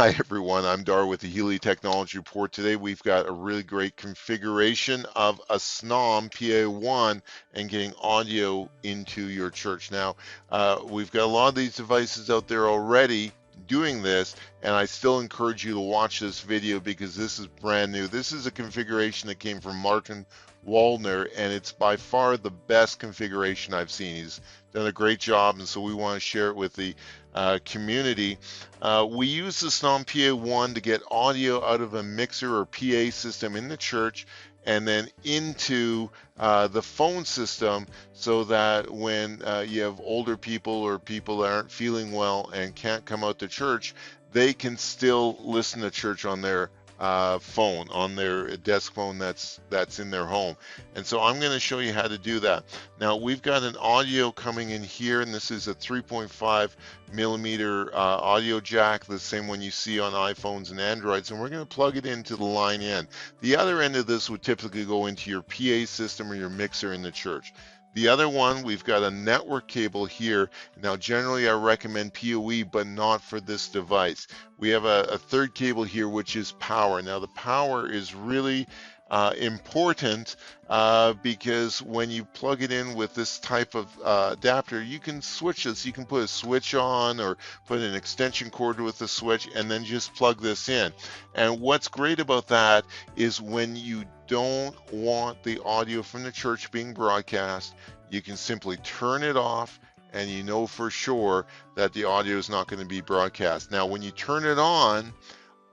Hi everyone, I'm Dar with the Healy Technology Report. Today we've got a really great configuration of a Snom PA1 and getting audio into your church. Now, we've got a lot of these devices out there already doing this, and I still encourage you to watch this video because this is brand new. This is a configuration that came from Martin Waldner, and it's by far the best configuration I've seen. He's done a great job, and so we want to share it with the community. We use the Snom PA1 to get audio out of a mixer or PA system in the church and then into the phone system, so that when you have older people or people that aren't feeling well and can't come out to church, they can still listen to church on their phone, on their desk phone that's in their home. And so I'm going to show you how to do that. Now we've got an audio coming in here, and this is a 3.5 millimeter audio jack, the same one you see on iPhones and Androids, and we're going to plug it into the line in. The other end of this would typically go into your PA system or your mixer in the church. The other one, we've got a network cable here. Now, generally I recommend PoE, but not for this device. We have a third cable here, which is power. Now, the power is really important because when you plug it in with this type of adapter, you can switch this. You can put a switch on or put an extension cord with the switch and then just plug this in. And what's great about that is when you don't want the audio from the church being broadcast, you can simply turn it off and you know for sure that the audio is not going to be broadcast. Now, when you turn it on,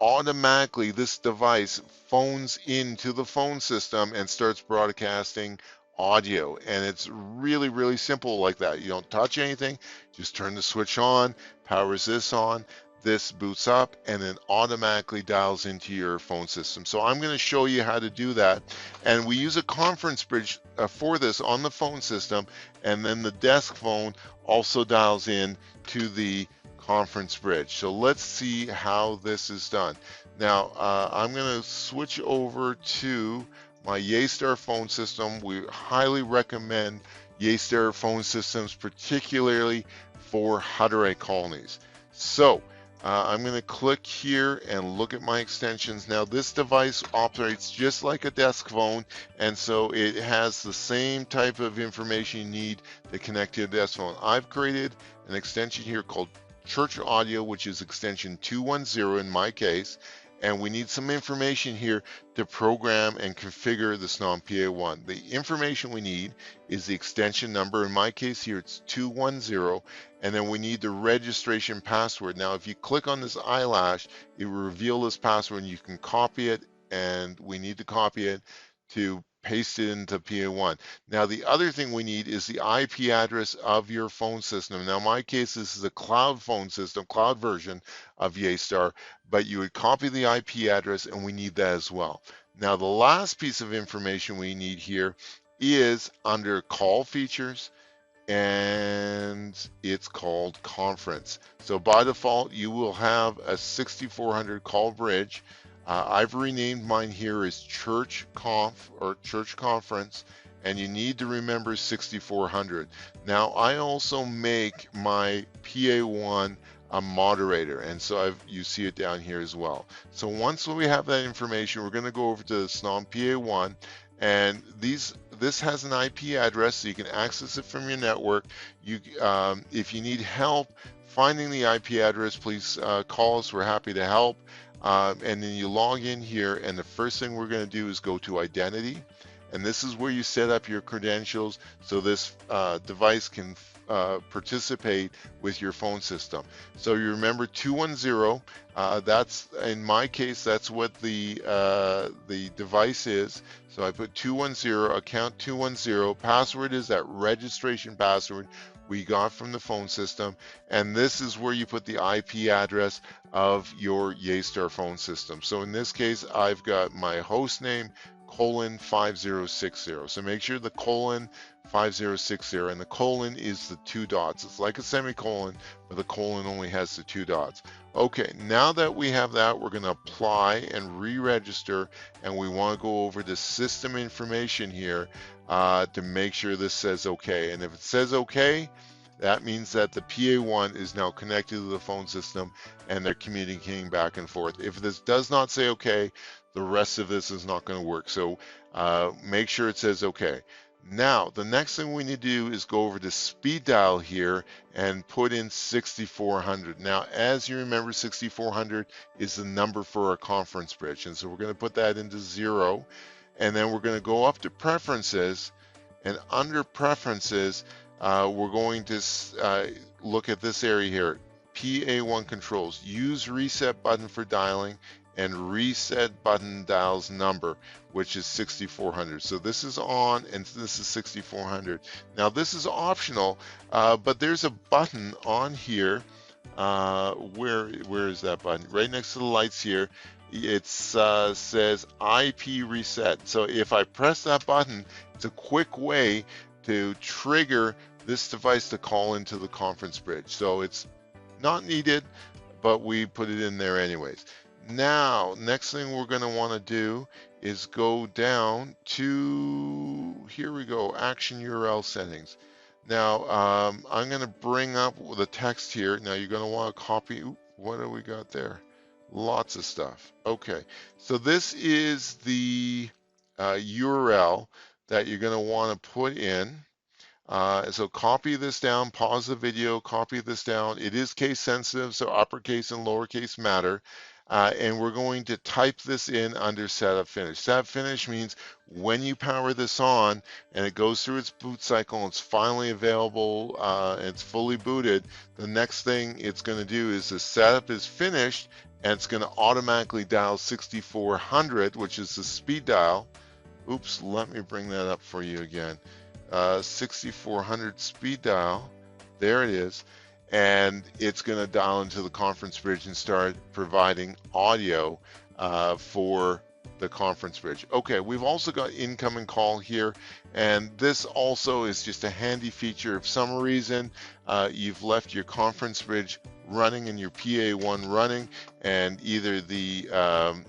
automatically this device phones into the phone system and starts broadcasting audio. And it's really, really simple like that. You don't touch anything, just turn the switch on, powers this on, this boots up, and then automatically dials into your phone system. So I'm going to show you how to do that. And we use a conference bridge for this on the phone system, and then the desk phone also dials in to the conference bridge. So let's see how this is done. Now I'm going to switch over to my Yaystar phone system. We highly recommend Yaystar phone systems, particularly for Hutterite colonies. So I'm going to click here and look at my extensions. Now this device operates just like a desk phone, and so it has the same type of information you need to connect to a desk phone. I've created an extension here called Church Audio, which is extension 210 in my case, and we need some information here to program and configure the Snom PA1. The information we need is the extension number. In my case here, it's 210, and then we need the registration password. Now, if you click on this eyelash, it will reveal this password, and you can copy it, and we need to copy it to paste it into PA1. Now, the other thing we need is the IP address of your phone system. Now, in my case, this is a cloud phone system, cloud version of Yaystar, but you would copy the IP address, and we need that as well. Now, the last piece of information we need here is under call features, and it's called conference. So by default, you will have a 6400 call bridge. I've renamed mine here as Church Conf or Church Conference, and you need to remember 6400. Now, I also make my PA1 a moderator, and so you see it down here as well. So once we have that information, we're going to go over to the Snom PA1, and this has an IP address, so you can access it from your network. If you need help finding the IP address, please call us. We're happy to help. And then you log in here, and the first thing we're going to do is go to identity, and this is where you set up your credentials so this device can participate with your phone system. So you remember 210, that's, in my case, that's what the device is. So I put 210, account 210, password is that registration password we got from the phone system, and this is where you put the IP address of your Yaystar phone system. So in this case, I've got my host name :5060. So make sure the :5060, and the colon is the 2 dots. It's like a semicolon, but the colon only has the 2 dots. Okay, now that we have that, we're going to apply and re-register, and we want to go over the system information here to make sure this says okay. And if it says okay, That means that the PA1 is now connected to the phone system and they're communicating back and forth. If this does not say okay, the rest of this is not going to work. So make sure it says okay. Now, the next thing we need to do is go over to speed dial here and put in 6400. Now, as you remember, 6400 is the number for our conference bridge. And so we're going to put that into 0. And then we're going to go up to preferences. And under preferences, we're going to look at this area here. PA1 controls. Use reset button for dialing and reset button dials number, which is 6400. So this is on and this is 6400. Now this is optional, but there's a button on here. Where is that button? Right next to the lights here. It says IP reset. So if I press that button, it's a quick way to trigger this device to call into the conference bridge. So it's not needed, but we put it in there anyways. Now, next thing we're going to want to do is go down to, here we go, action URL settings. Now, I'm going to bring up the text here. Now, you're going to want to copy. What do we got there? Lots of stuff. Okay, so this is the URL that you're going to want to put in. So copy this down, pause the video, copy this down. It is case sensitive, so uppercase and lowercase matter. And we're going to type this in under setup finish. Setup finish means when you power this on and it goes through its boot cycle and it's finally available and it's fully booted, the next thing it's going to do is the setup is finished and it's going to automatically dial 6400, which is the speed dial. Oops, let me bring that up for you again. 6400 speed dial, there it is, and it's going to dial into the conference bridge and start providing audio for the conference bridge. Okay, we've also got incoming call here, and this also is just a handy feature. If for some reason you've left your conference bridge running and your PA1 running, and either the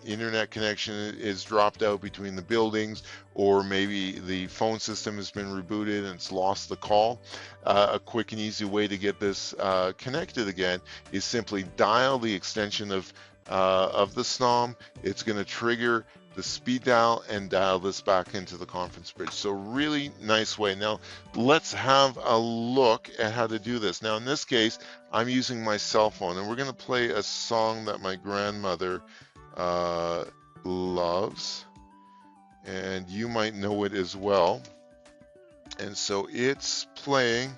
internet connection is dropped out between the buildings, or maybe the phone system has been rebooted and it's lost the call, a quick and easy way to get this connected again is simply dial the extension of the Snom. It's going to trigger the speed dial and dial this back into the conference bridge. So really nice way. Now let's have a look at how to do this. Now in this case, I'm using my cell phone, and we're going to play a song that my grandmother loves, and you might know it as well. And so it's playing,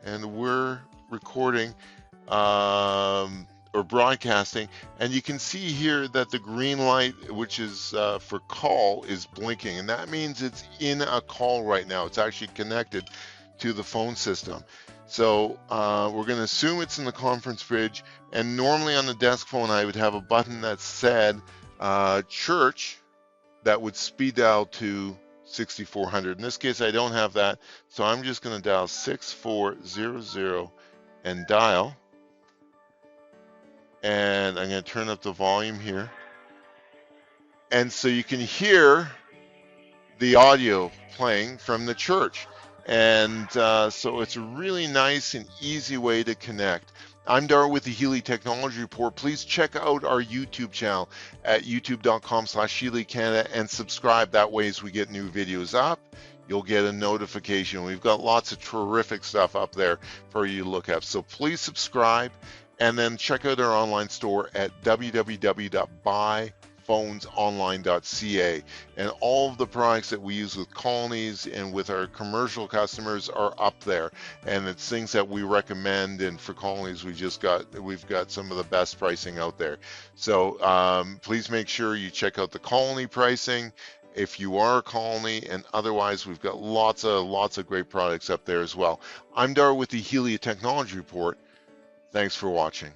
and we're recording or broadcasting, and you can see here that the green light, which is for call, is blinking, and that means it's in a call right now. It's actually connected to the phone system. So we're going to assume it's in the conference bridge, and normally on the desk phone I would have a button that said church that would speed dial to 6400. In this case I don't have that, so I'm just going to dial 6400 and dial. And I'm going to turn up the volume here. And so you can hear the audio playing from the church. And so it's a really nice and easy way to connect. I'm Dar with the Healy Technology Report. Please check out our YouTube channel at youtube.com/HealyCanada and subscribe. That way, as we get new videos up, you'll get a notification. We've got lots of terrific stuff up there for you to look at. So please subscribe. And then check out our online store at www.buyphonesonline.ca. And all of the products that we use with colonies and with our commercial customers are up there. And it's things that we recommend. And for colonies, we've got some of the best pricing out there. So please make sure you check out the colony pricing if you are a colony, and otherwise we've got lots of great products up there as well. I'm Dar with the Healy Technology Report. Thanks for watching.